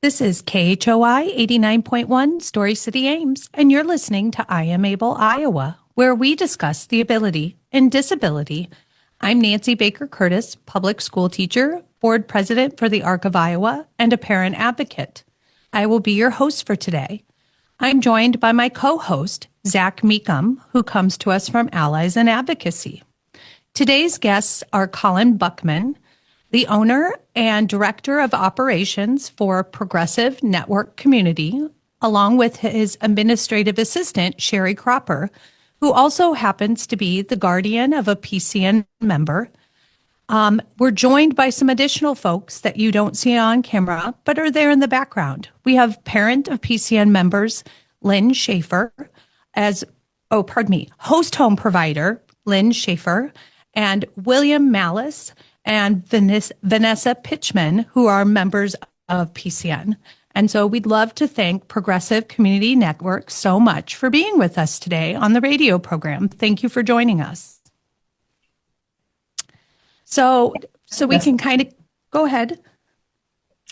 This is KHOI 89.1 Story City Ames, and you're listening to I Am Able Iowa, where we discuss the ability and disability. I'm Nancy Baker Curtis, public school teacher, board president for the ARC of Iowa, and a parent advocate. I will be your host for today. I'm joined by my co-host, Zach Meekum, who comes to us from Allies and Advocacy. Today's guests are Colin Buchman, the owner and director of operations for Progressive Network Community, along with his administrative assistant, Sherri Cropper, who also happens to be the guardian of a PCN member. We're joined by some additional folks that you don't see on camera, but are there in the background. We have parent of PCN members, Lynne Schaefer, host home provider, Lynne Schaefer, and Wiilam Mallas, and Vanessa Pitschmann, who are members of PCN. And so we'd love to thank Progressive Community Network so much for being with us today on the radio program. Thank you for joining us. So we can kind of go ahead.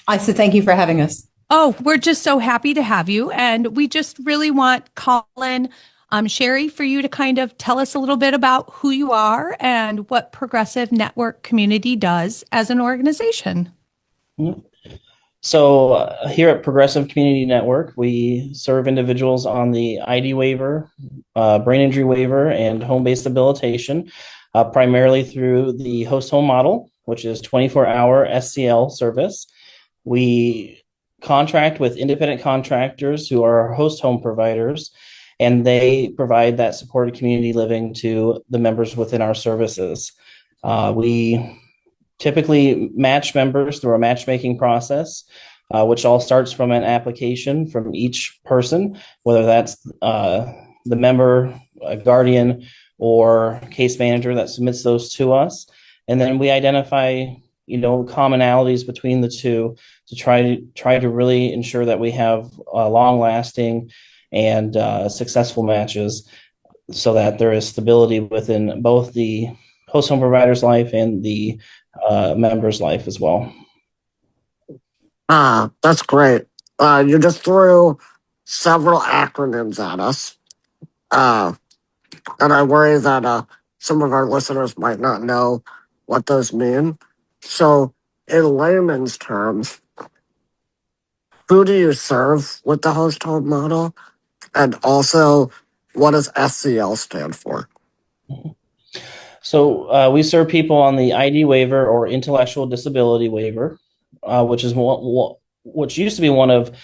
I said thank you for having us. Oh, we're just so happy to have you. And we just really want Colin, Sherri, for you to kind of tell us a little bit about who you are and what Progressive Network Community does as an organization. So here at Progressive Community Network, we serve individuals on the ID waiver, brain injury waiver, and home-based habilitation, primarily through the host home model, which is 24-hour SCL service. We contract with independent contractors who are our host home providers, and they provide that supported community living to the members within our services. We typically match members through a matchmaking process, which all starts from an application from each person, whether that's the member, a guardian, or case manager that submits those to us. And then we identify, commonalities between the two to try to really ensure that we have long-lasting and successful matches so that there is stability within both the host home provider's life and the member's life as well. That's great. You just threw several acronyms at us. And I worry that some of our listeners might not know what those mean. So in layman's terms, who do you serve with the host home model? And also, what does SCL stand for? So we serve people on the ID waiver or intellectual disability waiver, which used to be one of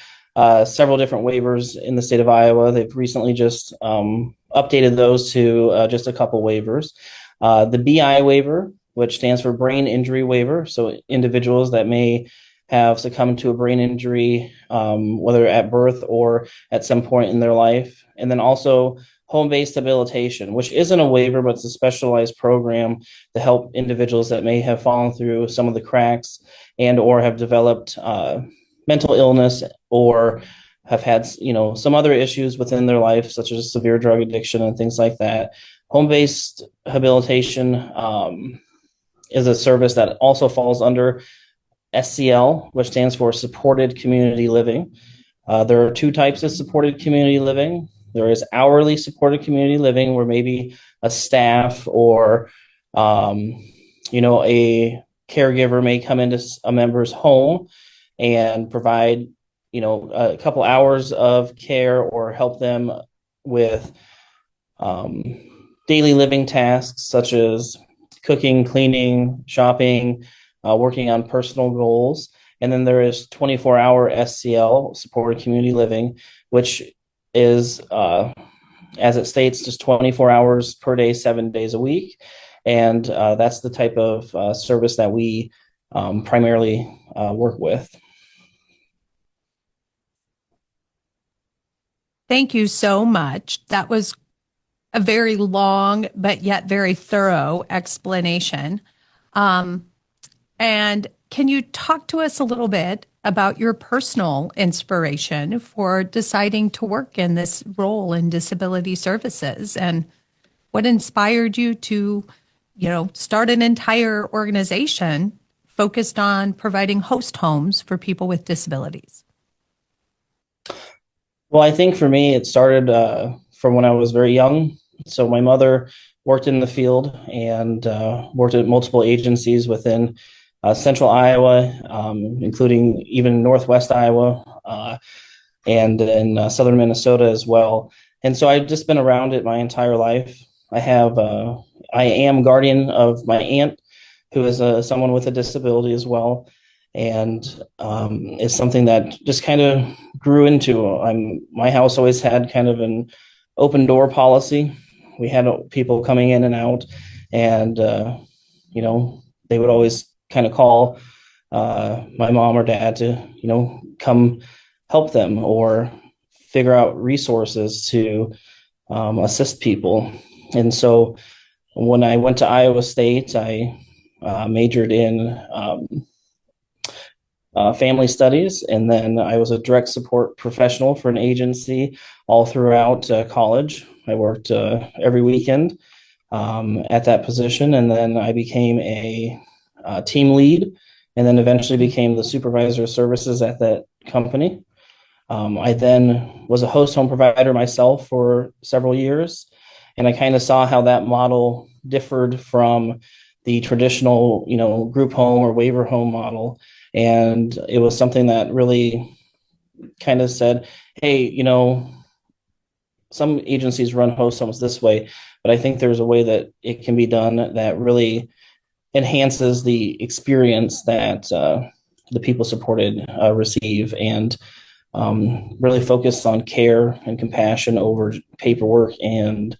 several different waivers in the state of Iowa. They've recently just updated those to just a couple waivers. The BI waiver, which stands for brain injury waiver. So individuals that may have succumbed to a brain injury, whether at birth or at some point in their life. And then also home-based habilitation, which isn't a waiver, but it's a specialized program to help individuals that may have fallen through some of the cracks and or have developed mental illness or have had, some other issues within their life, such as severe drug addiction and things like that. Home-based habilitation is a service that also falls under SCL, which stands for Supported Community Living. There are two types of supported community living. There is hourly supported community living, where maybe a staff or, a caregiver may come into a member's home and provide, a couple hours of care or help them with daily living tasks such as cooking, cleaning, shopping, working on personal goals. And then there is 24-hour SCL, supported community living, which is, as it states, just 24 hours per day, 7 days a week. And that's the type of service that we primarily work with. Thank you so much. That was a very long, but yet very thorough explanation. And can you talk to us a little bit about your personal inspiration for deciding to work in this role in disability services, and what inspired you to, start an entire organization focused on providing host homes for people with disabilities? Well, I think for me, it started from when I was very young. So my mother worked in the field and worked at multiple agencies within central Iowa, including even northwest Iowa, and in southern Minnesota as well. And so I've just been around it my entire life. I am guardian of my aunt, who is someone with a disability as well, and it's something that just kind of grew into. My house always had kind of an open door policy. We had people coming in and out, and they would always kind of call my mom or dad to come help them or figure out resources to assist people. And so when I went to Iowa State, I majored in family studies, and then I was a direct support professional for an agency all throughout college. I worked every weekend at that position, and then I became a team lead, and then eventually became the supervisor of services at that company. I then was a host home provider myself for several years, and I kind of saw how that model differed from the traditional, group home or waiver home model. And it was something that really kind of said, hey, some agencies run host homes this way, but I think there's a way that it can be done that really enhances the experience that the people supported receive, and really focus on care and compassion over paperwork and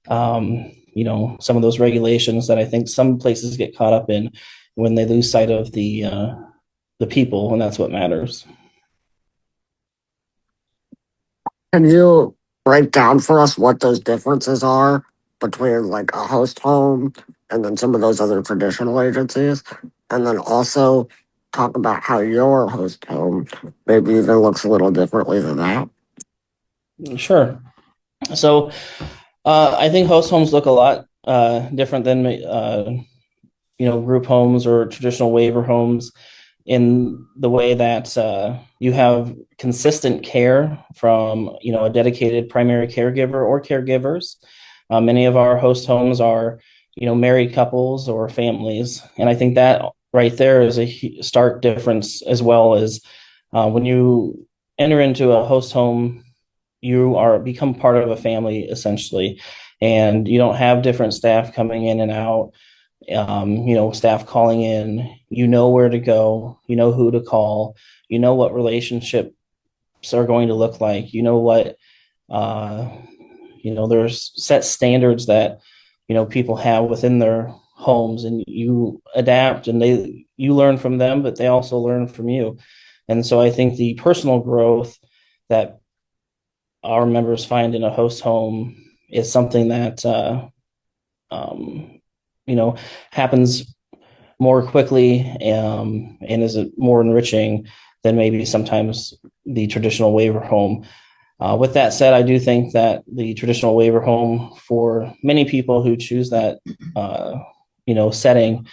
some of those regulations that I think some places get caught up in when they lose sight of the people, and that's what matters. Can you break down for us what those differences are between like a host home and then some of those other traditional agencies? And then also talk about how your host home maybe even looks a little differently than that. Sure. So I think host homes look a lot different than group homes or traditional waiver homes, in the way that you have consistent care from a dedicated primary caregiver or caregivers. Many of our host homes are married couples or families, and I think that right there is a stark difference, as well as when you enter into a host home, you are become part of a family essentially, and you don't have different staff coming in and out. Staff calling in, where to go, who to call, what relationships are going to look like, what, there's set standards that, people have within their homes, and you adapt, and you learn from them, but they also learn from you. And so I think the personal growth that our members find in a host home is something that, happens more quickly, and is more enriching than maybe sometimes the traditional waiver home. With that said, I do think that the traditional waiver home, for many people who choose that, setting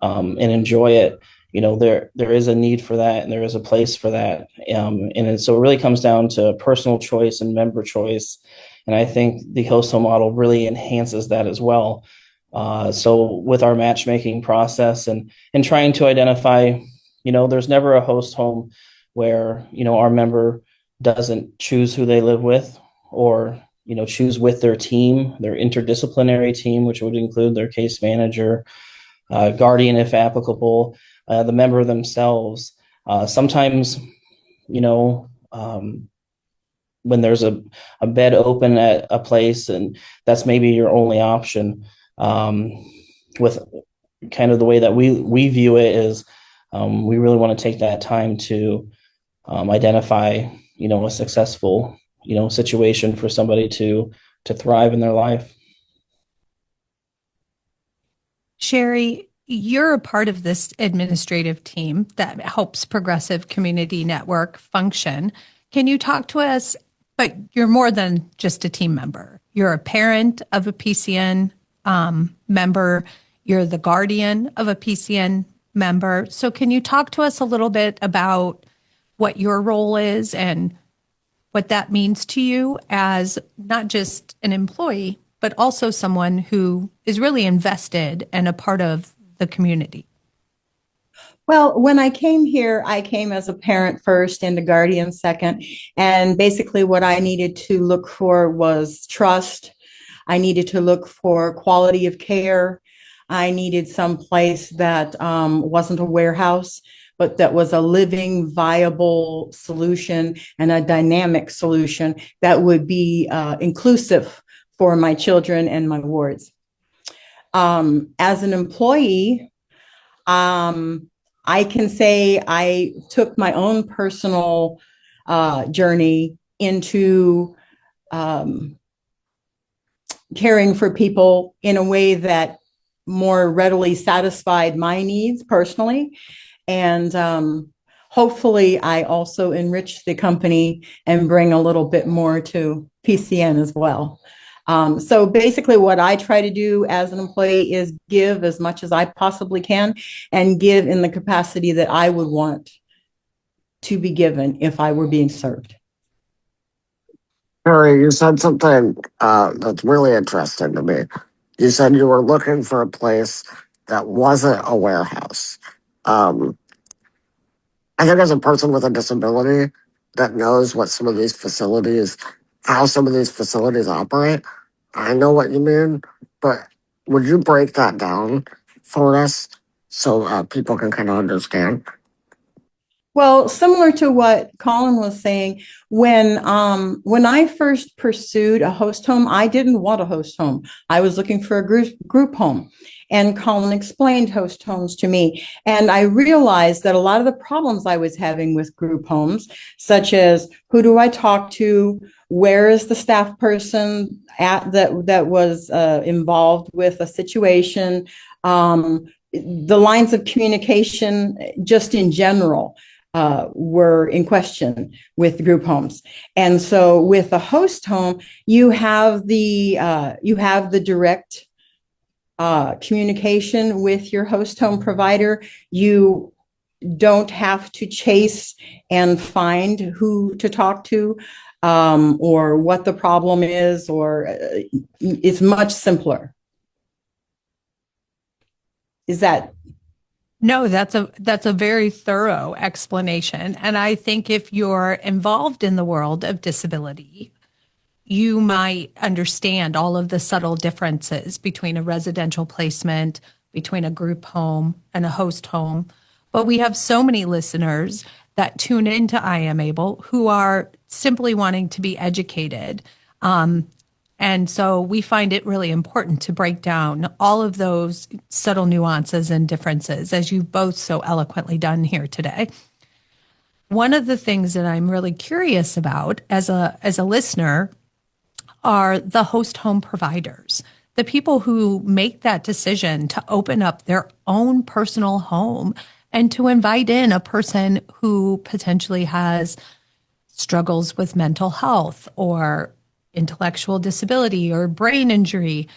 and enjoy it, there is a need for that, and there is a place for that. So it really comes down to personal choice and member choice. And I think the host home model really enhances that as well. So with our matchmaking process and trying to identify, there's never a host home where, our member doesn't choose who they live with, or, choose with their team, their interdisciplinary team, which would include their case manager, guardian, if applicable, the member themselves. Sometimes, when there's a bed open at a place, and that's maybe your only option, with kind of the way that we view it is, we really want to take that time to identify a successful situation for somebody to thrive in their life. Sherri, you're a part of this administrative team that helps Progressive Community Network function. Can you talk to us? But you're more than just a team member. You're a parent of a PCN member. You're the guardian of a PCN member. So can you talk to us a little bit about what your role is and what that means to you as not just an employee, but also someone who is really invested and a part of the community. Well, when I came here, I came as a parent first and a guardian second. And basically, what I needed to look for was trust. I needed to look for quality of care. I needed some place that wasn't a warehouse, but that was a living, viable solution and a dynamic solution that would be inclusive for my children and my wards. As an employee, I can say I took my own personal journey into caring for people in a way that more readily satisfied my needs personally. And hopefully I also enrich the company and bring a little bit more to PCN as well. So basically what I try to do as an employee is give as much as I possibly can and give in the capacity that I would want to be given if I were being served. Sherri, you said something that's really interesting to me. You said you were looking for a place that wasn't a warehouse. Um, I think as a person with a disability that knows what some of these facilities, how some of these facilities operate, I know what you mean, but would you break that down for us so people can kind of understand? Well, similar to what Colin was saying, when I first pursued a host home, I didn't want a host home. I was looking for a group home, and Colin explained host homes to me, and I realized that a lot of the problems I was having with group homes, such as who do I talk to, where is the staff person at that was involved with a situation, the lines of communication, just in general. Were in question with group homes, and so with a host home, you have the direct communication with your host home provider. You don't have to chase and find who to talk to, or what the problem is, or it's much simpler. Is that? No, that's a very thorough explanation. And I think if you're involved in the world of disability, you might understand all of the subtle differences between a residential placement, between a group home and a host home. But we have so many listeners that tune into I Am Able who are simply wanting to be educated. And so we find it really important to break down all of those subtle nuances and differences, as you've both so eloquently done here today. One of the things that I'm really curious about as a listener are the host home providers, the people who make that decision to open up their own personal home and to invite in a person who potentially has struggles with mental health or intellectual disability or brain injury,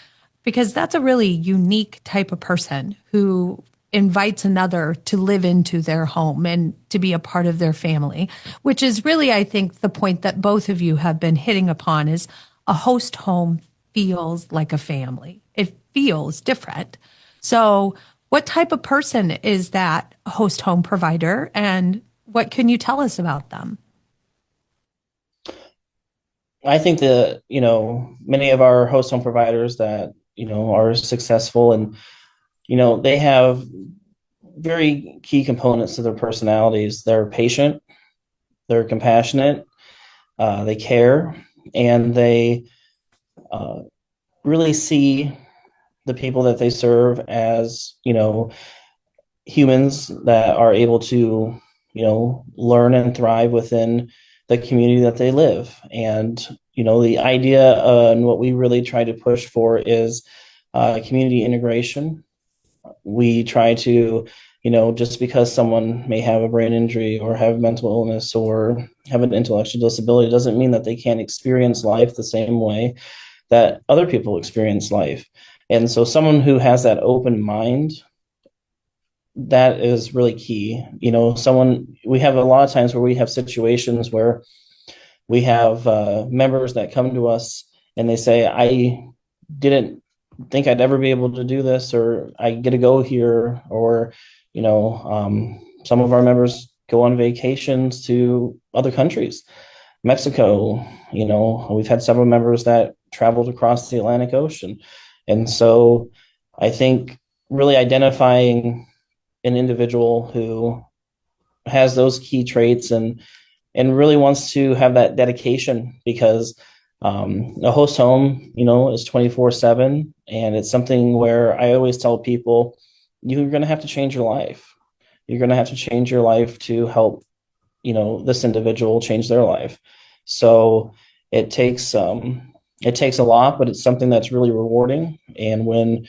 because that's a really unique type of person who invites another to live into their home and to be a part of their family, which is really, I think, the point that both of you have been hitting upon is a host home feels like a family. It feels different. So what type of person is that host home provider, and what can you tell us about them? I think that, many of our host home providers that, are successful and, they have very key components to their personalities. They're patient, they're compassionate, they care, and they really see the people that they serve as, humans that are able to, learn and thrive within the community that they live. And, the idea and what we really try to push for is community integration. We try to, just because someone may have a brain injury or have mental illness or have an intellectual disability doesn't mean that they can't experience life the same way that other people experience life. And so someone who has that open mind, that is really key. We have a lot of times where we have situations where We have members that come to us and they say, I didn't think I'd ever be able to do this, or I get to go here, or, some of our members go on vacations to other countries, Mexico. We've had several members that traveled across the Atlantic Ocean. And so I think really identifying an individual who has those key traits and really wants to have that dedication, because a host home, is 24/7, and it's something where I always tell people, you're going to have to change your life. You're going to have to change your life to help, this individual change their life. So it takes a lot, but it's something that's really rewarding. And when,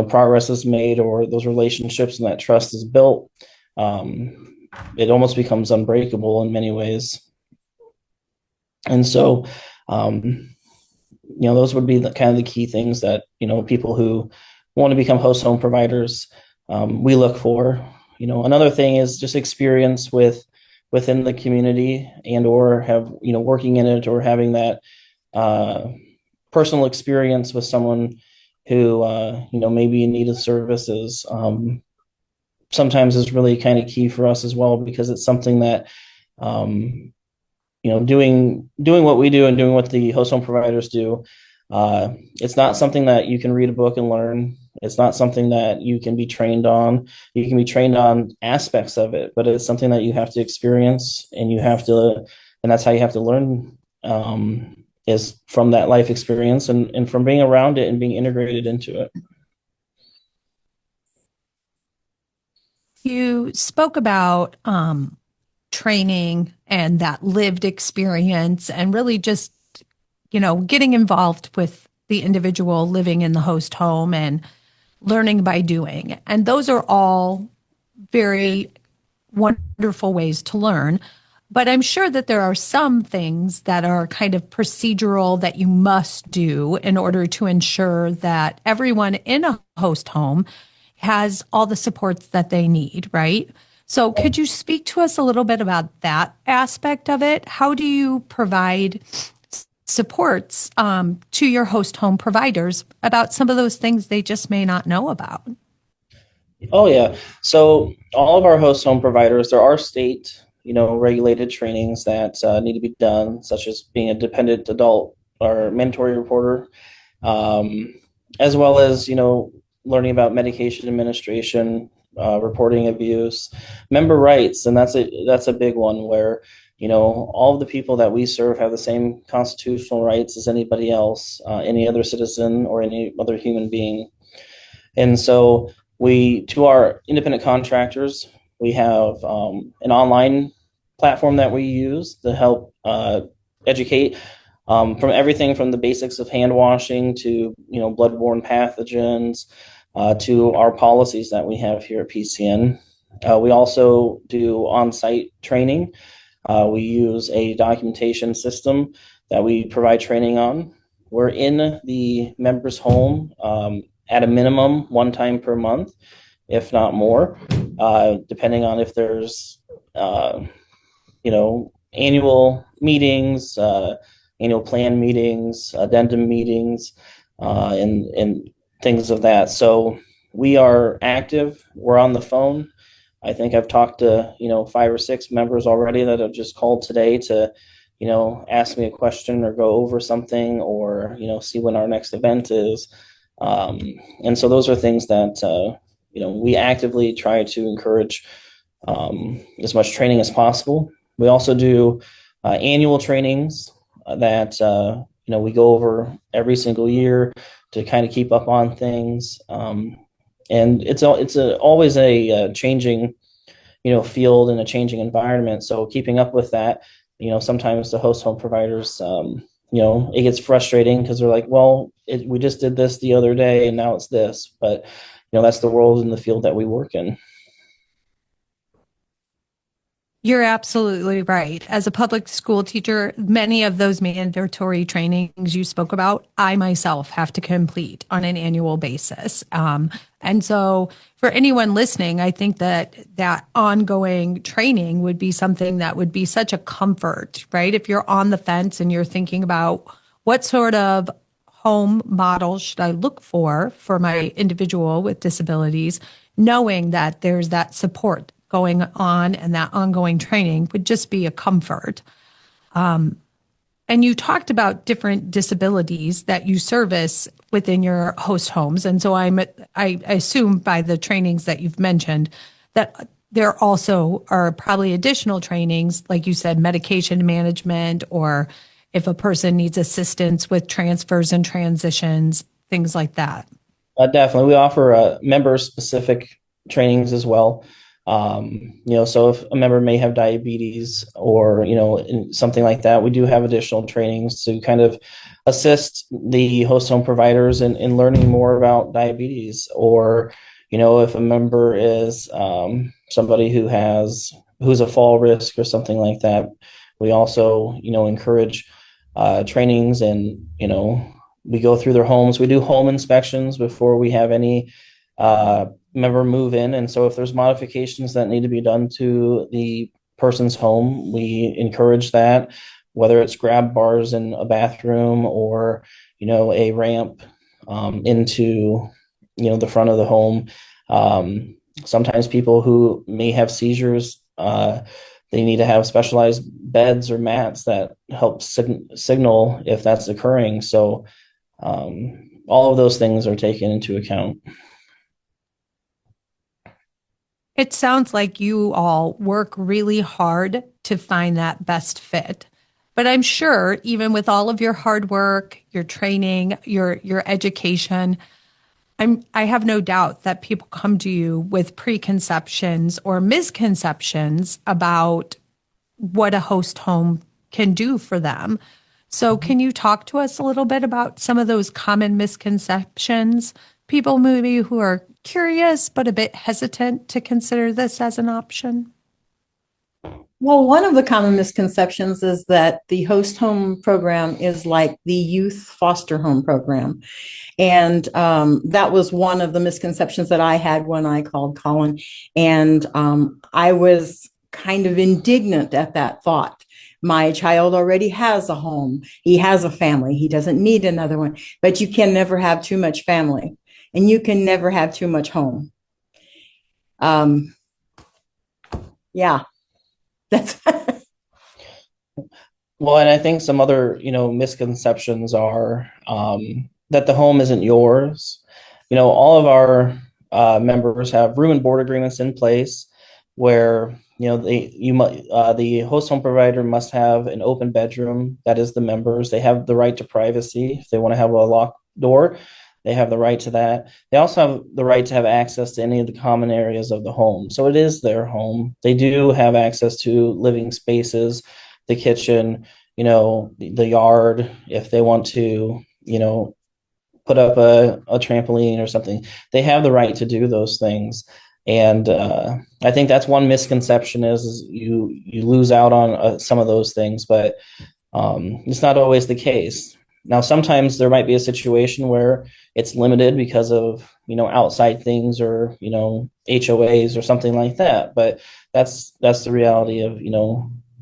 progress is made, or those relationships and that trust is built, it almost becomes unbreakable in many ways. And so, those would be kind of the key things that, people who want to become host home providers, we look for. Another thing is just experience within the community, and or have, working in it, or having that personal experience with someone who, maybe in need of services. Sometimes is really kind of key for us as well, because it's something that, doing what we do and doing what the host home providers do, it's not something that you can read a book and learn. It's not something that you can be trained on. You can be trained on aspects of it, but it's something that you have to experience, and that's how you have to learn, is from that life experience, and from being around it and being integrated into it. You spoke about training and that lived experience, and really just, getting involved with the individual living in the host home and learning by doing. And those are all very wonderful ways to learn. But I'm sure that there are some things that are kind of procedural that you must do in order to ensure that everyone in a host home has all the supports that they need, right? So could you speak to us a little bit about that aspect of it? How do you provide supports to your host home providers about some of those things they just may not know about? Oh yeah. So all of our host home providers, there are state, regulated trainings that need to be done, such as being a dependent adult or mandatory reporter, as well as, learning about medication administration, reporting abuse, member rights. And that's a big one where, all of the people that we serve have the same constitutional rights as anybody else, any other citizen or any other human being. And so to our independent contractors, we have an online platform that we use to help educate, from everything from the basics of hand washing to, bloodborne pathogens, to our policies that we have here at PCN. We also do on-site training. We use a documentation system that we provide training on. We're in the member's home at a minimum one time per month, if not more, depending on if there's, annual meetings, annual plan meetings, addendum meetings, and things of that. So we are active. We're on the phone. I think I've talked to, 5 or 6 members already that have just called today to, ask me a question or go over something, or, see when our next event is. And so those are things that, we actively try to encourage as much training as possible. We also do annual trainings that, we go over every single year to kind of keep up on things. And it's always a changing, field and a changing environment. So keeping up with that, sometimes the host home providers, it gets frustrating because they're like, well, we just did this the other day and now it's this. But, that's the world and the field that we work in. You're absolutely right. As a public school teacher, many of those mandatory trainings you spoke about, I myself have to complete on an annual basis. And so for anyone listening, I think that that ongoing training would be something that would be such a comfort, right? If you're on the fence and you're thinking about what sort of home model should I look for my individual with disabilities, knowing that there's that support going on and that ongoing training would just be a comfort. And you talked about different disabilities that you service within your host homes. And so I assume by the trainings that you've mentioned that there also are probably additional trainings, like you said, medication management, or if a person needs assistance with transfers and transitions, things like that. Definitely. We offer member specific trainings as well. So if a member may have diabetes or, something like that, we do have additional trainings to kind of assist the host home providers in learning more about diabetes. Or, if a member is somebody who's a fall risk or something like that, we also, encourage trainings, and, we go through their homes. We do home inspections before we have any member move in. And so if there's modifications that need to be done to the person's home, we encourage that, whether it's grab bars in a bathroom or, a ramp into, the front of the home. Sometimes people who may have seizures, they need to have specialized beds or mats that help signal if that's occurring. So all of those things are taken into account. It sounds like you all work really hard to find that best fit. But I'm sure even with all of your hard work, your training, your education, I have no doubt that people come to you with preconceptions or misconceptions about what a host home can do for them. So can you talk to us a little bit about some of those common misconceptions? People maybe who are curious but a bit hesitant to consider this as an option? Well, one of the common misconceptions is that the host home program is like the youth foster home program. And that was one of the misconceptions that I had when I called Colin. And I was kind of indignant at that thought. My child already has a home. He has a family. He doesn't need another one. But you can never have too much family, and you can never have too much home. Yeah, that's. Well, and I think some other, misconceptions are that the home isn't yours. All of our members have room and board agreements in place where, the host home provider must have an open bedroom. That is the members. They have the right to privacy. If they want to have a locked door, they have the right to that. They also have the right to have access to any of the common areas of the home. So it is their home. They do have access to living spaces, the kitchen, the yard, if they want to, put up a trampoline or something. They have the right to do those things. And I think that's one misconception is you lose out on some of those things, but it's not always the case. Now, sometimes there might be a situation where it's limited because of, outside things or, HOAs or something like that. But that's the reality of,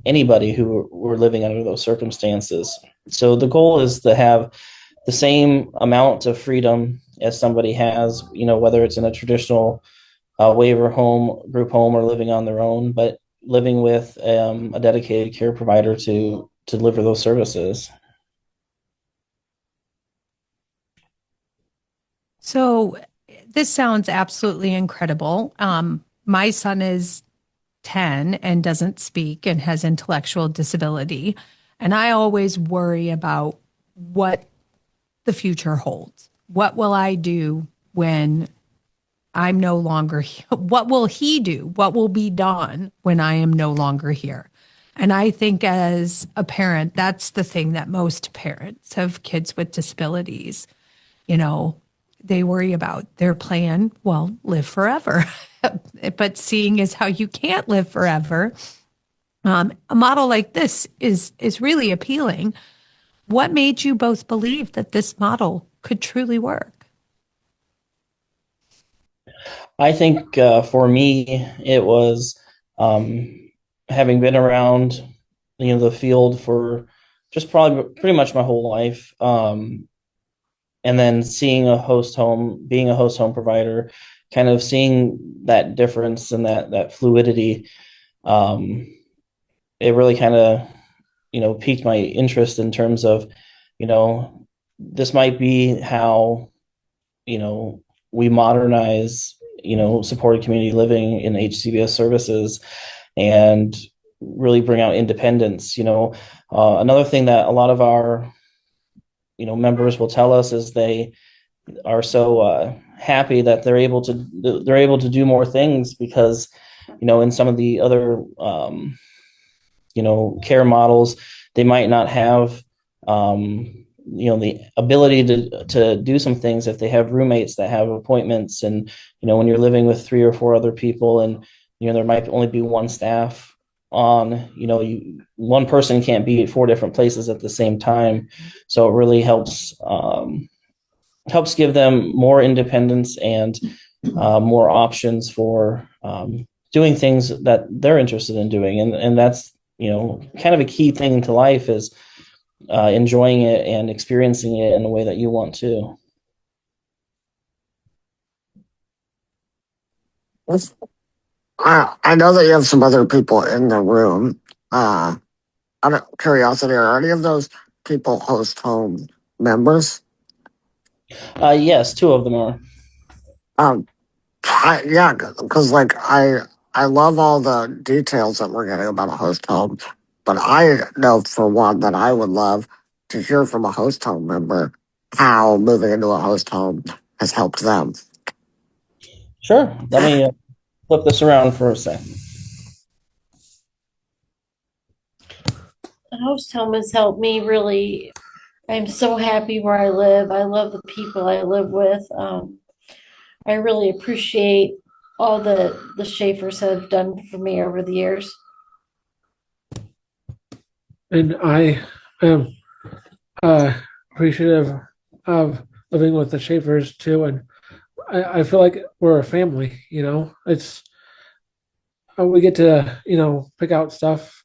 anybody who were living under those circumstances. So the goal is to have the same amount of freedom as somebody has, whether it's in a traditional waiver home, group home, or living on their own, but living with a dedicated care provider to deliver those services. So this sounds absolutely incredible. My son is 10 and doesn't speak and has intellectual disability. And I always worry about what the future holds. What will I do when I'm no longer here? What will he do? What will be done when I am no longer here? And I think as a parent, that's the thing that most parents of kids with disabilities, they worry about their plan. Well, live forever. But seeing as how you can't live forever, A model like this is really appealing. What made you both believe that this model could truly work? I think for me, it was having been around, the field for just probably pretty much my whole life, and then seeing a host home, being a host home provider, kind of seeing that difference and that fluidity. Um, it really kind of, piqued my interest in terms of, this might be how, we modernize, supported community living in HCBS services and really bring out independence. Another thing that a lot of our, members will tell us is they are so happy that they're able to do more things because, in some of the other, care models, they might not have, the ability to do some things if they have roommates that have appointments. And, when you're living with 3 or 4 other people and, there might only be one staff on, one person can't be at 4 different places at the same time. So it really helps give them more independence and more options for doing things that they're interested in doing. And that's, kind of a key thing to life is enjoying it and experiencing it in the way that you want to. I know that you have some other people in the room. Out of curiosity, are any of those people host home members? Yes, 2 of them are. Um, yeah, because I love all the details that we're getting about a host home, but I know for one that I would love to hear from a host home member how moving into a host home has helped them. Sure. Let me flip this around for a second. The host home has helped me really. I'm so happy where I live. I love the people I live with. I really appreciate all the Schaefers have done for me over the years. And I am appreciative of living with the Schaefers too. And I feel like we're a family, it's we get to, pick out stuff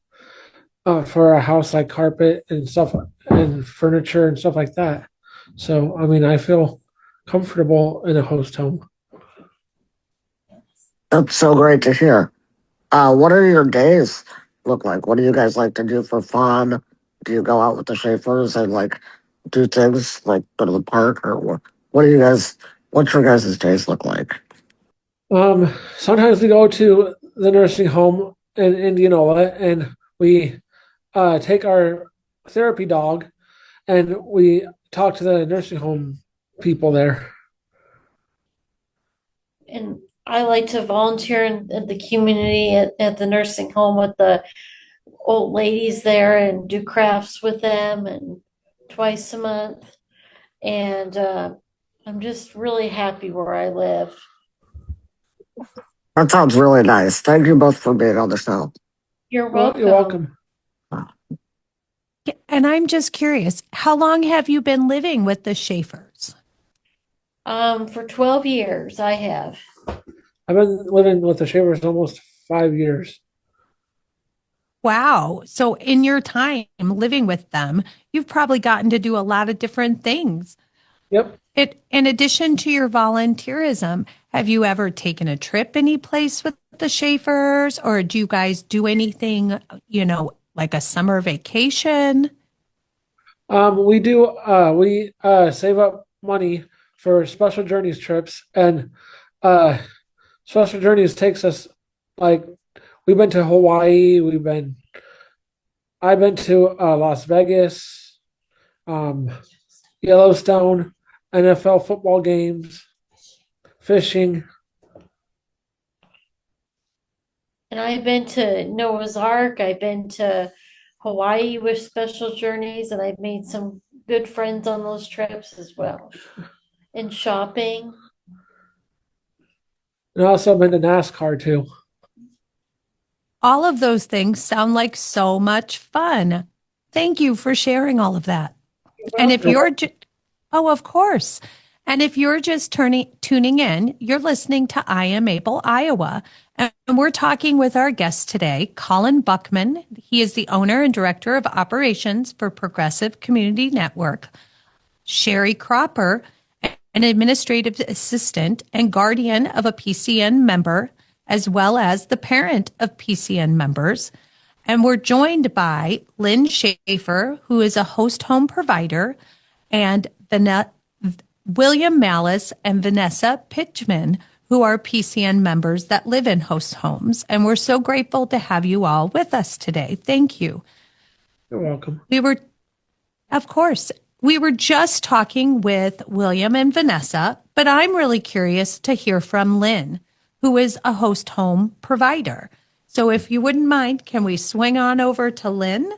for a house like carpet and stuff and furniture and stuff like that. So, I mean, I feel comfortable in a host home. That's so great to hear. What are your days look like? What do you guys like to do for fun? Do you go out with the Schaefers and do things like go to the park or what do you guys? What's your guys' days look like? Sometimes we go to the nursing home in Indianola and we take our therapy dog and we talk to the nursing home people there. And I like to volunteer in the community at the nursing home with the old ladies there and do crafts with them and twice a month. And I'm just really happy where I live. That sounds really nice. Thank you both for being on the show. You're welcome. You're welcome. And I'm just curious, how long have you been living with the Schaefers? For 12 years, I have. I've been living with the Schaefers almost 5 years. Wow. So in your time living with them, you've probably gotten to do a lot of different things. Yep. In addition to your volunteerism, have you ever taken a trip any place with the Schaefers, or do you guys do anything, like a summer vacation? We do. We save up money for Special Journeys trips, and Special Journeys takes us we've been to Hawaii. I've been to Las Vegas, Yellowstone, NFL football games, fishing. And I've been to Noah's Ark. I've been to Hawaii with Special Journeys, and I've made some good friends on those trips as well. And shopping. And also been to NASCAR too. All of those things sound like so much fun. Thank you for sharing all of that. And if you're, oh, of course. And if you're just tuning in, you're listening to I Am Able Iowa. And we're talking with our guest today, Colin Buchman. He is the owner and director of operations for Progressive Community Network. Sherri Cropper, an administrative assistant and guardian of a PCN member, as well as the parent of PCN members. And we're joined by Lynne Schaefer, who is a host home provider, and Wiilam Mallas and Vanessa Pitschmann, who are PCN members that live in host homes. And we're so grateful to have you all with us today. Thank you. You're welcome. Of course, we were just talking with Wiilam and Vanessa, but I'm really curious to hear from Lynne, who is a host home provider. So if you wouldn't mind, can we swing on over to Lynne?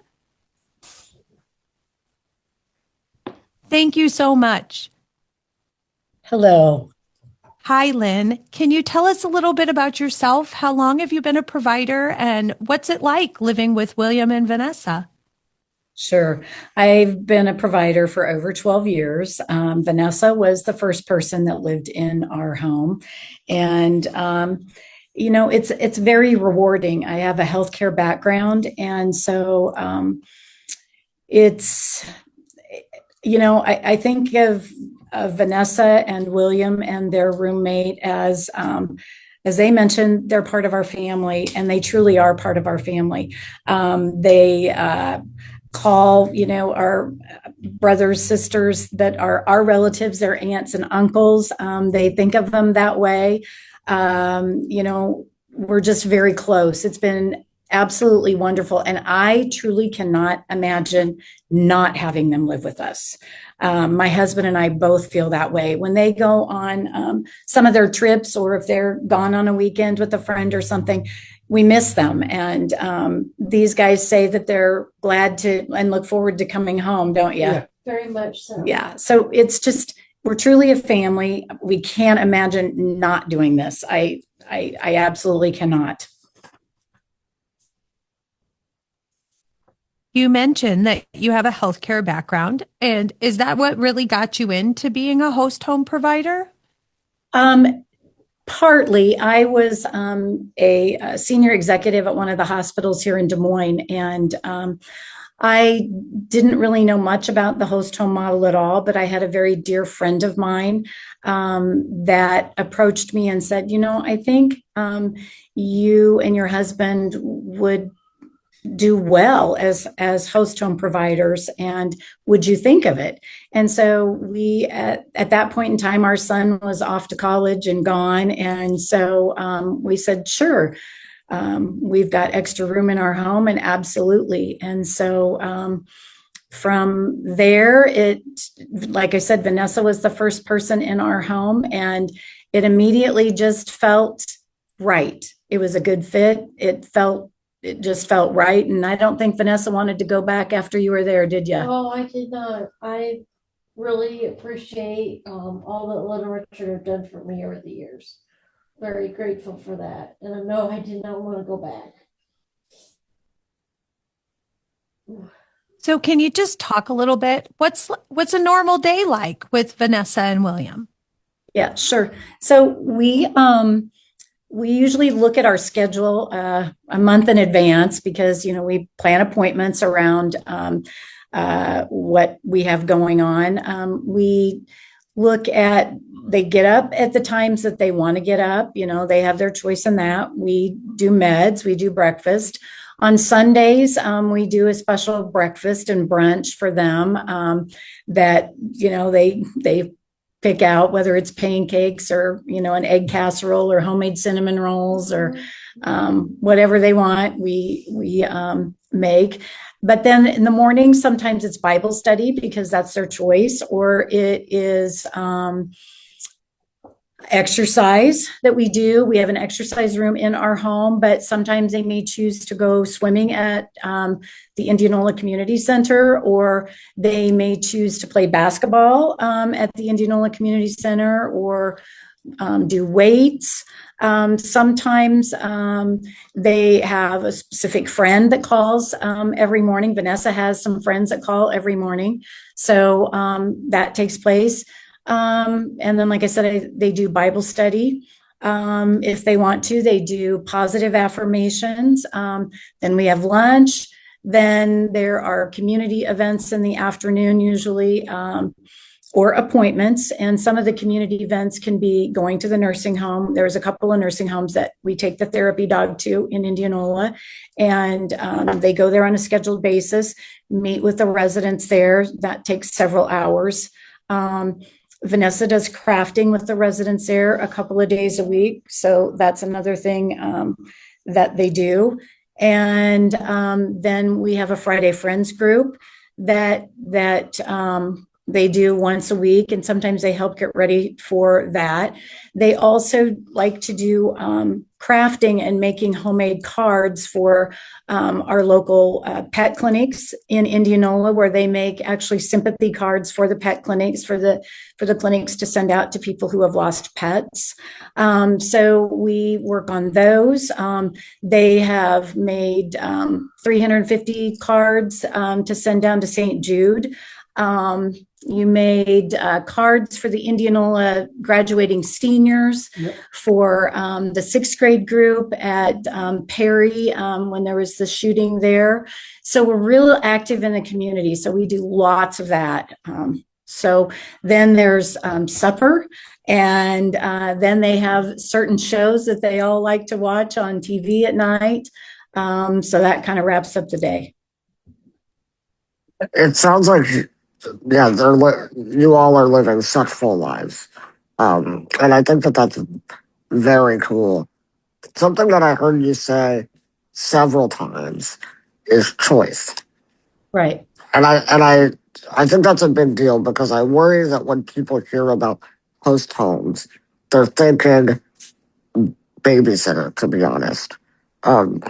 Thank you so much. Hello. Hi, Lynne. Can you tell us a little bit about yourself? How long have you been a provider, and what's it like living with Wiilam and Vanessa? Sure. I've been a provider for over 12 years. Vanessa was the first person that lived in our home. And, it's very rewarding. I have a healthcare background. And so I think of Vanessa and Wiilam and their roommate as they mentioned, they're part of our family, and they truly are part of our family. They call, our brothers, sisters that are our relatives, their aunts and uncles. They think of them that way. We're just very close. It's been absolutely wonderful. And I truly cannot imagine not having them live with us. My husband and I both feel that way. When they go on some of their trips, or if they're gone on a weekend with a friend or something, we miss them. And these guys say that they're glad to and look forward to coming home, don't you? Yeah. Very much so. Yeah. So it's just, we're truly a family. We can't imagine not doing this. I absolutely cannot. You mentioned that you have a healthcare background, and is that what really got you into being a host home provider? Partly. I was a senior executive at one of the hospitals here in Des Moines, and I didn't really know much about the host home model at all, but I had a very dear friend of mine that approached me and said, I think you and your husband would do well as host home providers, and would you think of it? And so we at that point in time, our son was off to college and gone, and so we said sure. We've got extra room in our home, and absolutely. And so from there, like I said, Vanessa was the first person in our home, and it immediately just felt right. It was a good fit. It just felt right. And I don't think Vanessa wanted to go back after you were there, did you? Oh, I did not. I really appreciate all that literature have done for me over the years. Very grateful for that. And no, I did not want to go back. So can you just talk a little bit? What's a normal day like with Vanessa and Wiilam? Yeah, sure. So we usually look at our schedule a month in advance, because we plan appointments around what we have going on. We look at, they get up at the times that they want to get up. They have their choice in that. We do meds, we do breakfast. On Sundays, we do a special breakfast and brunch for them that, they pick out, whether it's pancakes or, an egg casserole or homemade cinnamon rolls or whatever they want, we make. But then in the morning, sometimes it's Bible study because that's their choice, or it is exercise that we do. We have an exercise room in our home, but sometimes they may choose to go swimming at the Indianola Community Center, or they may choose to play basketball at the Indianola Community Center, or do weights. Sometimes they have a specific friend that calls every morning. Vanessa has some friends that call every morning. So that takes place. And then, like I said, they do Bible study. If they want to, they do positive affirmations. Then we have lunch. Then there are community events in the afternoon, usually, or appointments. And some of the community events can be going to the nursing home. There's a couple of nursing homes that we take the therapy dog to in Indianola, and they go there on a scheduled basis, meet with the residents there. That takes several hours. Vanessa does crafting with the residents there a couple of days a week. So that's another thing that they do. And then we have a Friday Friends group that they do once a week, and sometimes they help get ready for that. They also like to do crafting and making homemade cards for our local pet clinics in Indianola, where they make actually sympathy cards for the pet clinics, for the clinics to send out to people who have lost pets. So we work on those. They have made 350 cards to send down to St. Jude. You made cards for the Indianola graduating seniors, for the 6th grade group at Perry when there was the shooting there. So we're real active in the community. So we do lots of that. So then there's supper, and then they have certain shows that they all like to watch on TV at night. So that kind of wraps up the day. It sounds like, yeah, you all are living such full lives. And I think that that's very cool. Something that I heard you say several times is choice. Right. And I think that's a big deal, because I worry that when people hear about host homes, they're thinking babysitter, to be honest. And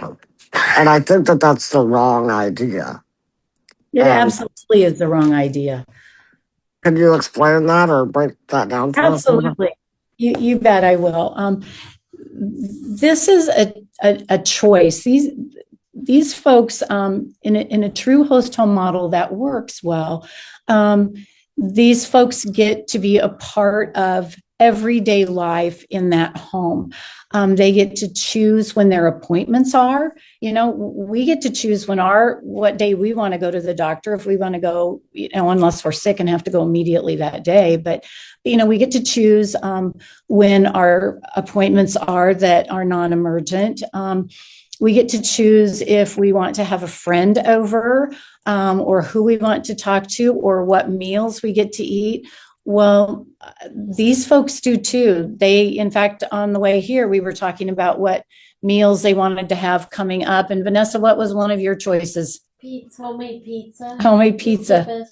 I think that that's the wrong idea. It absolutely is the wrong idea. Can you explain that or break that down for us? Absolutely. You bet I will. This is a choice. These folks, in a true host home model that works well, these folks get to be a part of everyday life in that home. They get to choose when their appointments are. We get to choose what day we want to go to the doctor, if we want to go, unless we're sick and have to go immediately that day. But, we get to choose when our appointments are that are non-emergent. We get to choose if we want to have a friend over, or who we want to talk to, or what meals we get to eat. Well, these folks do too. In fact, on the way here, we were talking about what meals they wanted to have coming up. And Vanessa, what was one of your choices? Homemade pizza. Homemade pizza.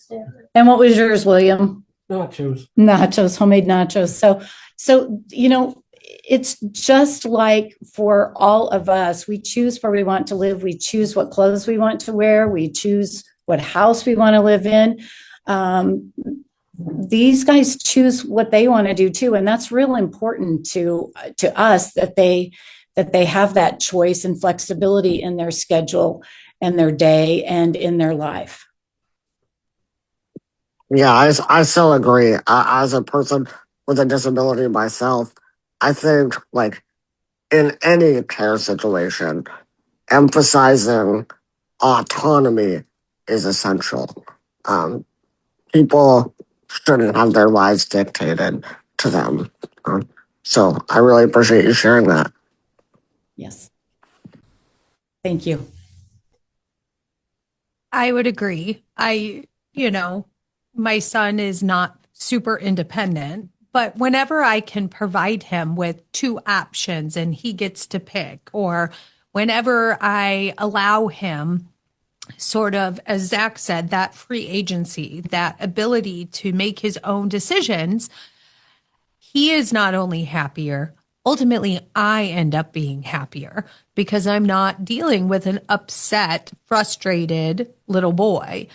And what was yours, William? Nachos. Nachos, homemade nachos. So it's just like for all of us, we choose where we want to live. We choose what clothes we want to wear. We choose what house we want to live in. These guys choose what they want to do too, and that's real important to us, that they have that choice and flexibility in their schedule and their day and in their life. Yeah, I so agree. As a person with a disability myself, I think, like, in any care situation, emphasizing autonomy is essential. People shouldn't have their lives dictated to them. So I really appreciate you sharing that. Yes. Thank you. I would agree. My son is not super independent, but whenever I can provide him with 2 options and he gets to pick, or whenever I allow him sort of, as Zach said, that free agency, that ability to make his own decisions, he is not only happier, ultimately I end up being happier because I'm not dealing with an upset, frustrated little boy.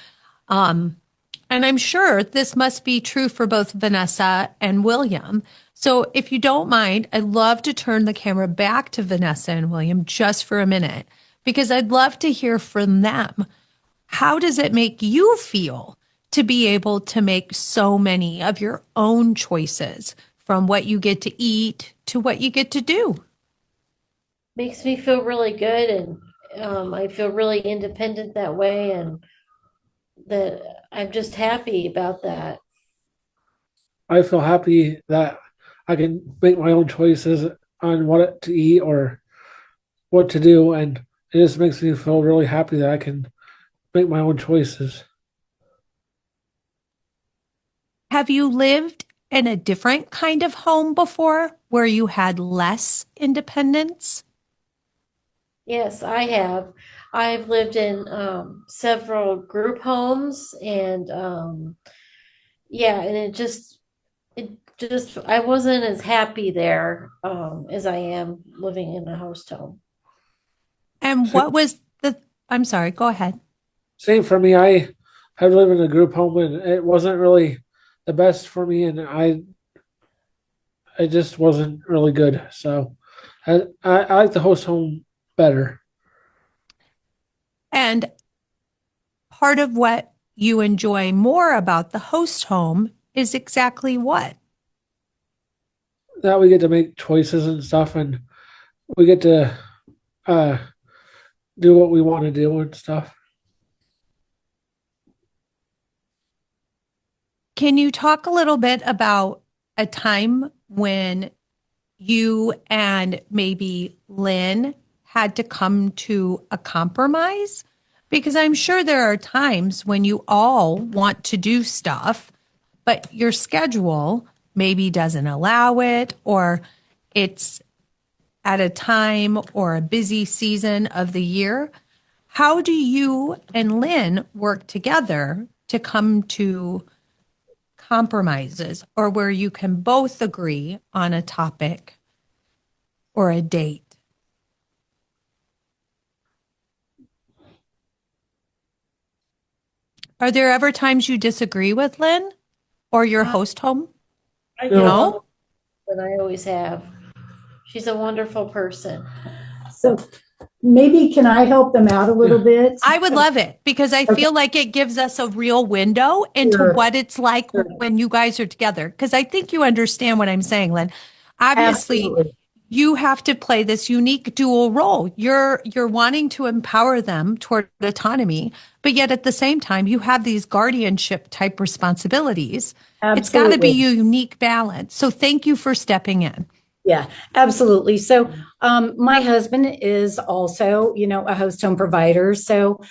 And I'm sure this must be true for both Vanessa and Wiilam. So if you don't mind, I'd love to turn the camera back to Vanessa and Wiilam just for a minute, because I'd love to hear from them. How does it make you feel to be able to make so many of your own choices, from what you get to eat to what you get to do? Makes me feel really good, and I feel really independent that way, and that I'm just happy about that. I feel happy that I can make my own choices on what to eat or what to do, and it just makes me feel really happy that I can make my own choices. Have you lived in a different kind of home before where you had less independence? Yes, I have. I've lived in several group homes, and yeah, and it just I wasn't as happy there as I am living in a host home. And what was I'm sorry, go ahead. Same for me. I have lived in a group home and it wasn't really the best for me, and it just wasn't really good. So I like the host home better. And part of what you enjoy more about the host home is exactly what? That we get to make choices and stuff, and we get to uh, do what we want to do and stuff. Can you talk a little bit about a time when you and maybe Lynne had to come to a compromise? Because I'm sure there are times when you all want to do stuff, but your schedule maybe doesn't allow it, or it's at a time or a busy season of the year. How do you and Lynne work together to come to compromises, or where you can both agree on a topic or a date? Are there ever times you disagree with Lynne or your host home? I No. know that I always have. She's a wonderful person. So maybe can I help them out a little bit? I would love it, because I feel like it gives us a real window into Sure. what it's like when you guys are together. Because I think you understand what I'm saying, Lynne. Obviously, Absolutely. you have to play this unique dual role. You're wanting to empower them toward autonomy, but yet at the same time, you have these guardianship type responsibilities. It's got to be Absolutely. a unique balance. So thank you for stepping in. Yeah, absolutely. So, my husband is also, a host home provider. So,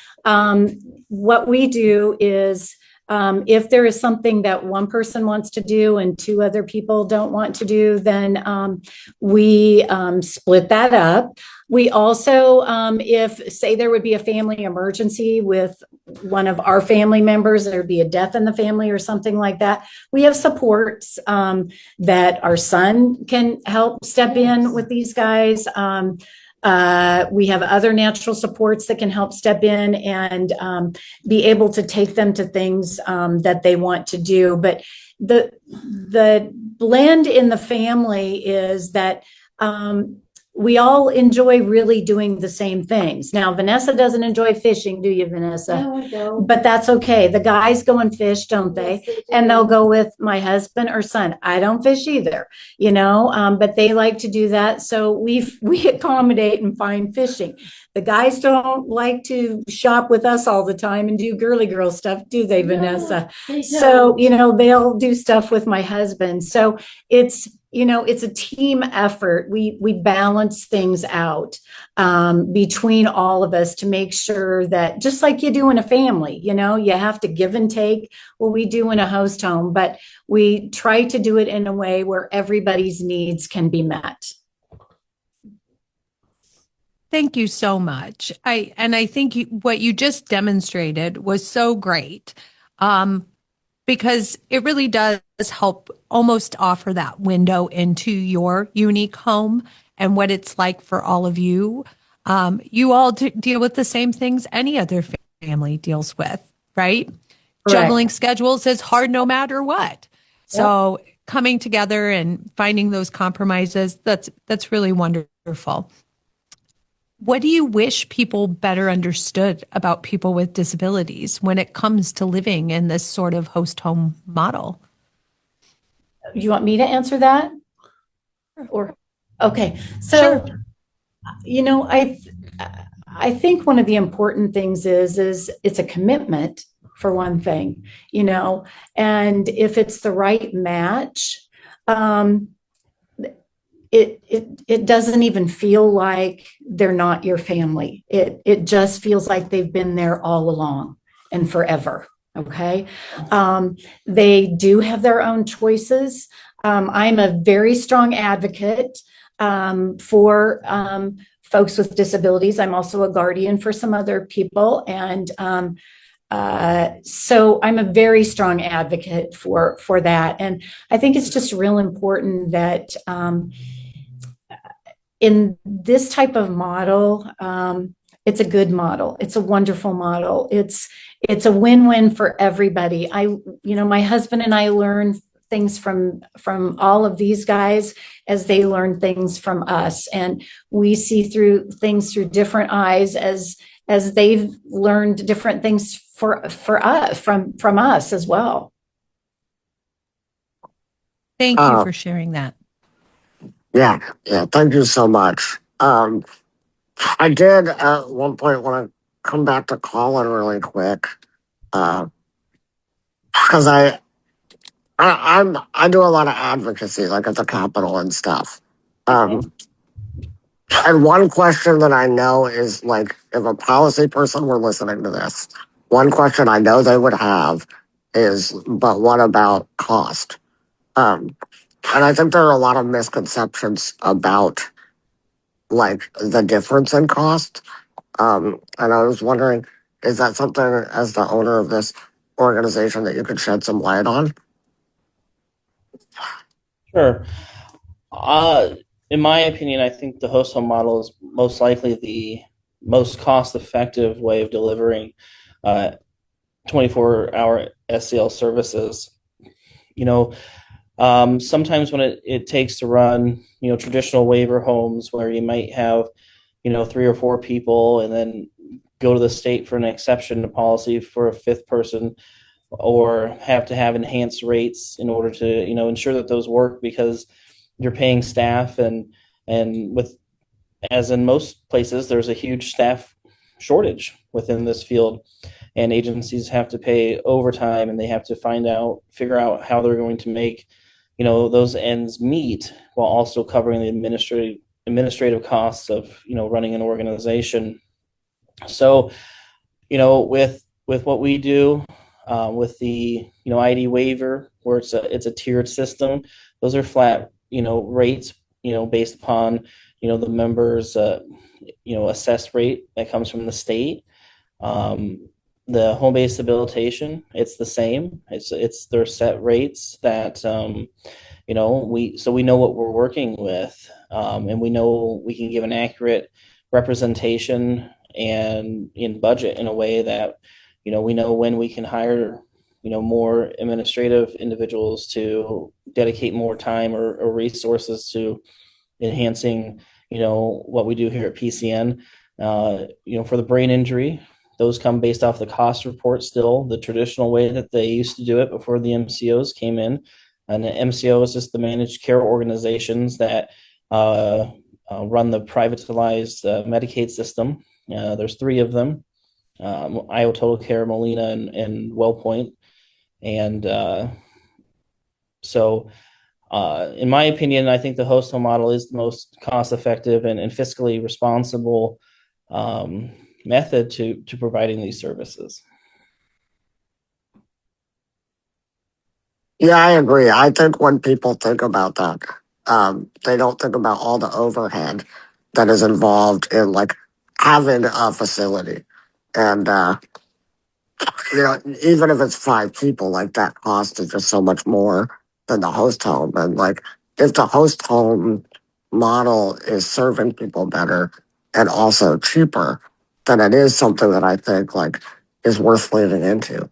what we do is, if there is something that one person wants to do and two other people don't want to do, then we split that up. We also, if say there would be a family emergency with one of our family members, there'd be a death in the family or something like that, we have supports that our son can help step in with these guys. We have other natural supports that can help step in and be able to take them to things that they want to do. But the blend in the family is that we all enjoy really doing the same things. Now, Vanessa doesn't enjoy fishing, do you, Vanessa? No, I don't. But that's okay. The guys go and fish, don't they? Yes, And do. they'll go with my husband or son. I don't fish either, but they like to do that. So we accommodate and find fishing. The guys don't like to shop with us all the time and do girly girl stuff, do they, No, Vanessa? they So, don't. they'll do stuff with my husband. So it's a team effort. We balance things out between all of us to make sure that, just like you do in a family, you have to give and take. Well, we do in a host home, but we try to do it in a way where everybody's needs can be met. Thank you so much. I think what you just demonstrated was so great, because it really does help almost offer that window into your unique home and what it's like for all of you. You all deal with the same things any other family deals with, right? Correct. Juggling schedules is hard no matter what. So coming together and finding those compromises. That's really wonderful. What do you wish people better understood about people with disabilities when it comes to living in this sort of host home model? You want me to answer that? Or, okay. So, Sure. you know, I think one of the important things is it's a commitment for one thing, you know, and if it's the right match, it doesn't even feel like they're not your family. It just feels like they've been there all along and forever. Okay. They do have their own choices. I'm a very strong advocate for folks with disabilities. I'm also a guardian for some other people. And so I'm a very strong advocate for that. And I think it's just real important that in this type of model, it's a good model. It's a wonderful model. It's a win-win for everybody. My husband and I learn things from all of these guys as they learn things from us, and we see through things through different eyes as they've learned different things for us from us as well. Thank you for sharing that. Yeah, thank you so much. I did at one point want to come back to Colin really quick, because I do a lot of advocacy, like at the Capitol and stuff. And one question that I know is, like, if a policy person were listening to this, one question I know they would have is, but what about cost? And I think there are a lot of misconceptions about, like, the difference in cost. And I was wondering, is that something as the owner of this organization that you could shed some light on? Sure. In my opinion, I think the host home model is most likely the most cost-effective way of delivering 24-hour SCL services. Sometimes when it takes to run, traditional waiver homes where you might have, 3 or 4 people and then go to the state for an exception to policy for a 5th person, or have to have enhanced rates in order to, ensure that those work, because you're paying staff and with, as in most places, there's a huge staff shortage within this field, and agencies have to pay overtime, and they have to figure out how they're going to make, those ends meet while also covering the administrative costs of, running an organization. So, with what we do, with the ID waiver, where it's a tiered system, those are flat rates based upon the members assessed rate that comes from the state. The home-based habilitation, it's the same. It's their set rates that we know what we're working with, and we know we can give an accurate representation and in budget in a way that we know when we can hire more administrative individuals to dedicate more time or resources to enhancing what we do here at PCN. For the brain injury, those come based off the cost report, still the traditional way that they used to do it before the MCOs came in. And the MCO is just the managed care organizations that run the privatized Medicaid system. There's 3 of them: Iowa Total Care, Molina, and WellPoint. And so in my opinion, I think the host home model is the most cost-effective and fiscally responsible method to providing these services. Yeah, I agree. I think when people think about that, they don't think about all the overhead that is involved in, like, having a facility. And, even if it's 5 people, like, that cost is just so much more than the host home. And, like, if the host home model is serving people better and also cheaper, then it is something that I think, like, is worth leaning into.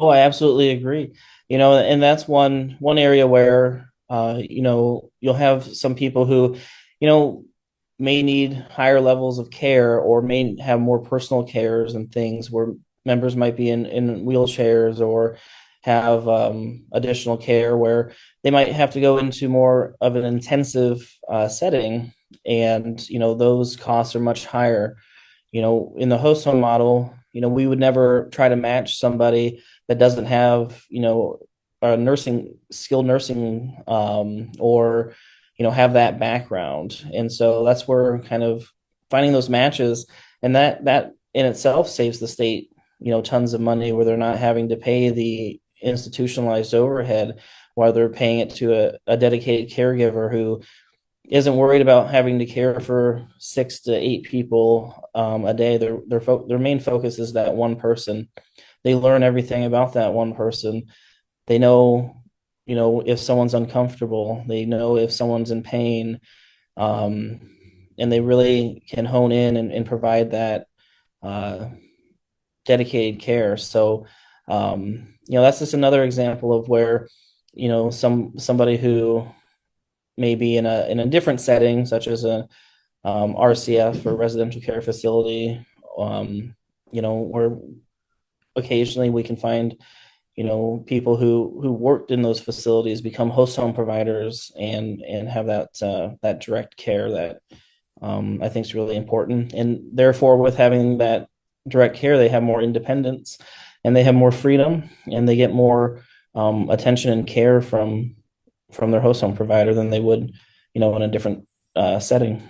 Oh, I absolutely agree. And that's one area where you'll have some people who may need higher levels of care or may have more personal cares and things where members might be in wheelchairs or have additional care where they might have to go into more of an intensive setting, and those costs are much higher. In the host home model, we would never try to match somebody that doesn't have a skilled nursing, or have that background. And so that's where kind of finding those matches, and that in itself saves the state tons of money, where they're not having to pay the institutionalized overhead while they're paying it to a dedicated caregiver who isn't worried about having to care for 6 to 8 people a day. Their main focus is that one person. They learn everything about that one person. They know, if someone's uncomfortable. They know if someone's in pain, and they really can hone in and provide that dedicated care. So, that's just another example of where, somebody who may be in a different setting, such as a RCF or residential care facility, where occasionally we can find people who worked in those facilities become host home providers and have that direct care that I think is really important. And therefore, with having that direct care, they have more independence and they have more freedom, and they get more attention and care from their host home provider than they would in a different setting.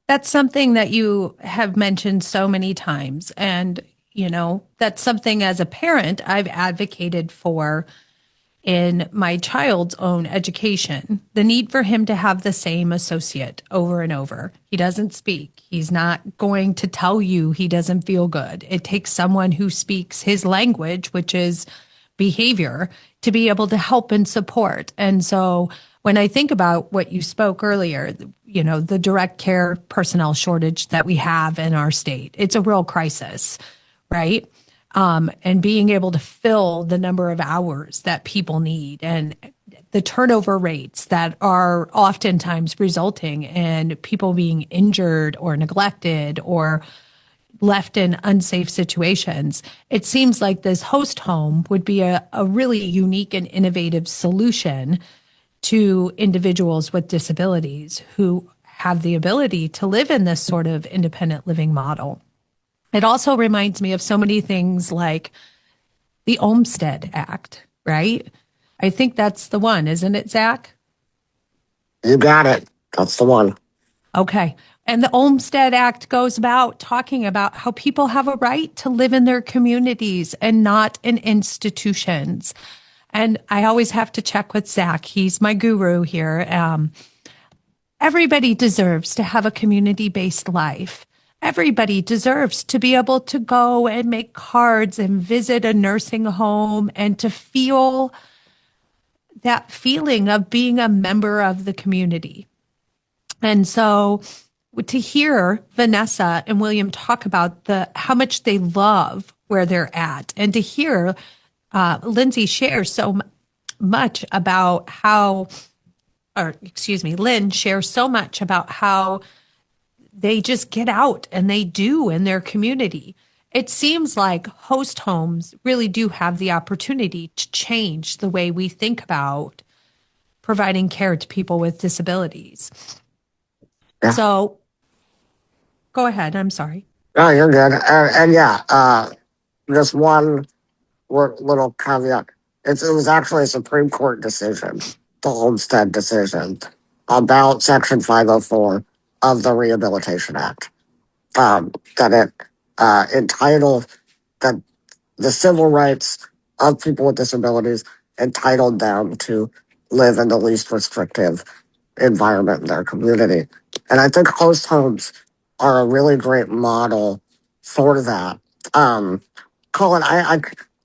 That's something that you have mentioned so many times. And, that's something as a parent I've advocated for in my child's own education. The need for him to have the same associate over and over. He doesn't speak. He's not going to tell you he doesn't feel good. It takes someone who speaks his language, which is behavior, to be able to help and support. And so when I think about what you spoke earlier, the direct care personnel shortage that we have in our state, it's a real crisis, right? And being able to fill the number of hours that people need and the turnover rates that are oftentimes resulting in people being injured or neglected or left in unsafe situations. It seems like this host home would be a really unique and innovative solution to individuals with disabilities who have the ability to live in this sort of independent living model. It also reminds me of so many things like the Olmstead Act, right? I think that's the one, isn't it, Zach? You got it. That's the one. Okay. And the Olmstead Act goes about talking about how people have a right to live in their communities and not in institutions. And I always have to check with Zach. He's my guru here. Everybody deserves to have a community-based life. Everybody deserves to be able to go and make cards and visit a nursing home and to feel that feeling of being a member of the community. And so to hear Vanessa and Wiilam talk about how much they love where they're at, and to hear Lindsay share so much about Lynne shares so much about how they just get out and they do in their community. It seems like host homes really do have the opportunity to change the way we think about providing care to people with disabilities. Yeah. So go ahead. I'm sorry. No, you're good. And yeah, just one little caveat. It was actually a Supreme Court decision, the Olmstead decision, about Section 504 of the Rehabilitation Act. That it entitled that the civil rights of people with disabilities entitled them to live in the least restrictive environment in their community. And I think host homes are a really great model for that. Colin, I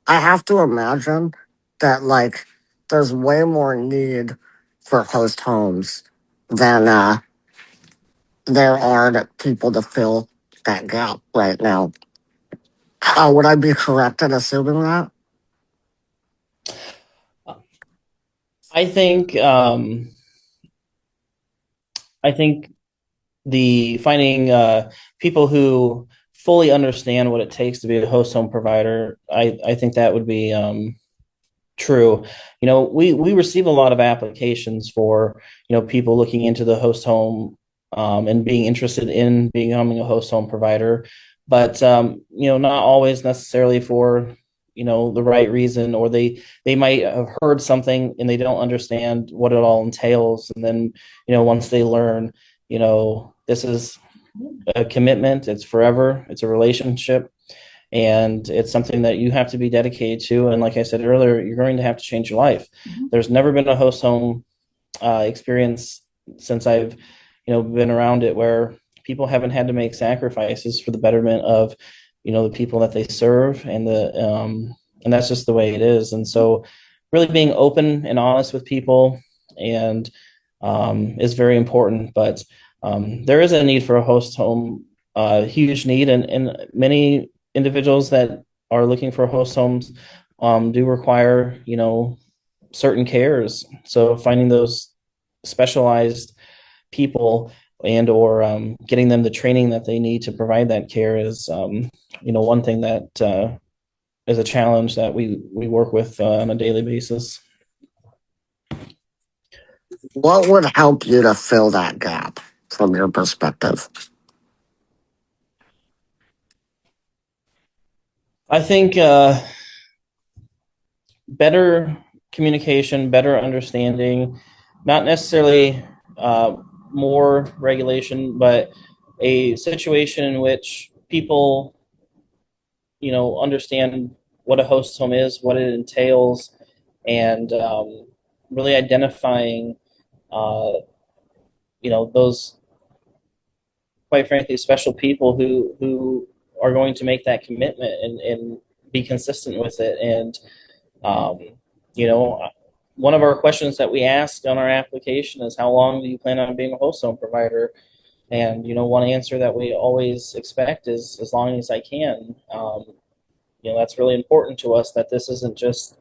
have to imagine that there's way more need for host homes than there are people to fill that gap right now. Would I be correct in assuming that? I think the finding people who fully understand what it takes to be a host home provider, I think that would be true. We receive a lot of applications for people looking into the host home and being interested in becoming a host home provider, but not always necessarily for the right reason, or they might have heard something and they don't understand what it all entails, and then once they learn, this is a commitment, it's forever, it's a relationship, and it's something that you have to be dedicated to. And like I said earlier, you're going to have to change your life. There's never been a host home experience since I've been around it where people haven't had to make sacrifices for the betterment of the people that they serve, and that's just the way it is. And so really being open and honest with people and is very important. But there is a need for a host home, huge need, and many individuals that are looking for host homes do require certain cares. So finding those specialized people and or getting them the training that they need to provide that care is one thing that is a challenge that we work with on a daily basis. What would help you to fill that gap from your perspective? I think better communication, better understanding, not necessarily more regulation, but a situation in which people, understand what a host home is, what it entails, and really identifying, those, quite frankly, special people who are going to make that commitment and be consistent with it. And one of our questions that we asked on our application is, how long do you plan on being a host home provider? And one answer that we always expect is, as long as I can. That's really important to us, that this isn't just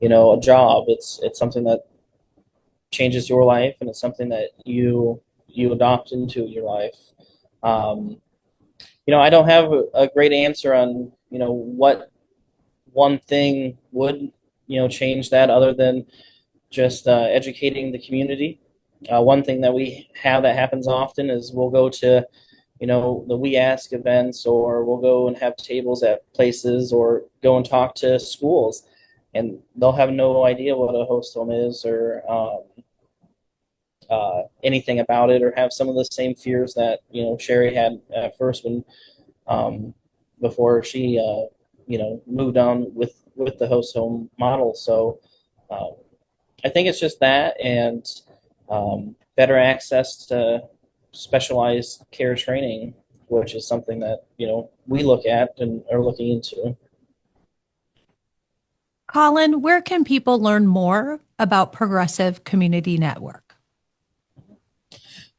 a job. It's something that changes your life, and it's something that you adopt into your life. I don't have a great answer on what one thing would change that, other than just educating the community. One thing that we have that happens often is we'll go to the We Ask events, or we'll go and have tables at places, or go and talk to schools, and they'll have no idea what a host home is, or anything about it, or have some of the same fears that Sherri had at first when before she moved on with the host home model. So I think it's just that, and better access to specialized care training, which is something that we look at and are looking into. Colin, where can people learn more about Progressive Community Network?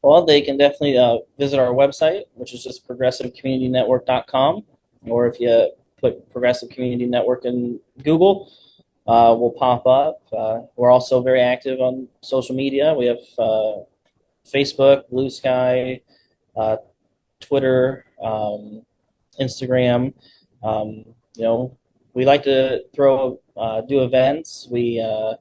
Well, they can definitely visit our website, which is just progressivecommunitynetwork.com, or if you put Progressive Community Network in Google, will pop up. We're also very active on social media. We have Facebook, Blue Sky, Twitter, Instagram. We like to do events. If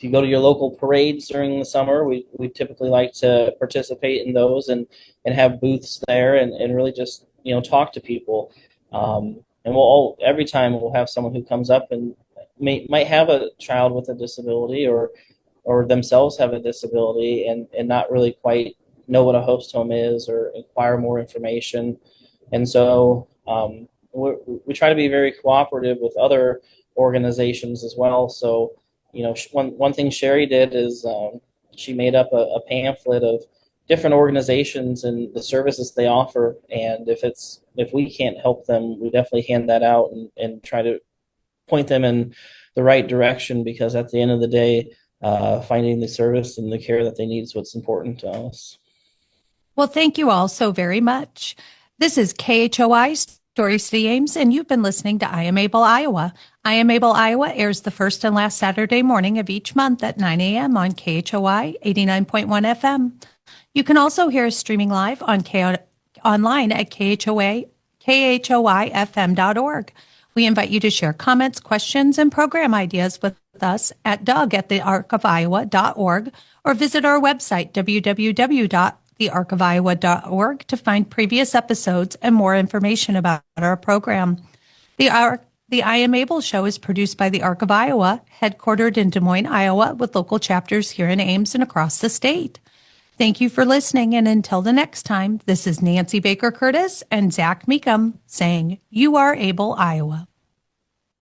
you go to your local parades during the summer, we typically like to participate in those and have booths there and really just talk to people. And every time we'll have someone who comes up and might have a child with a disability, or themselves have a disability, and not really quite know what a host home is, or inquire more information. And so we try to be very cooperative with other organizations as well. So one thing Sherri did is she made up a pamphlet of different organizations and the services they offer, and if we can't help them, we definitely hand that out and try to point them in the right direction, because at the end of the day, finding the service and the care that they need is what's important to us. Well, thank you all so very much. This is KHOI Story City Ames, and you've been listening to I Am Able Iowa. I Am Able Iowa airs the first and last Saturday morning of each month at 9 a.m. on KHOI 89.1 FM. You can also hear us streaming live on online at KHOIFM.org. We invite you to share comments, questions, and program ideas with us at doug@thearcofiowa.org or visit our website, www.thearcofiowa.org, to find previous episodes and more information about our program. The I Am Able show is produced by the Arc of Iowa, headquartered in Des Moines, Iowa, with local chapters here in Ames and across the state. Thank you for listening, and until the next time, this is Nancy Baker Curtis and Zach Meekum saying, You are able, Iowa.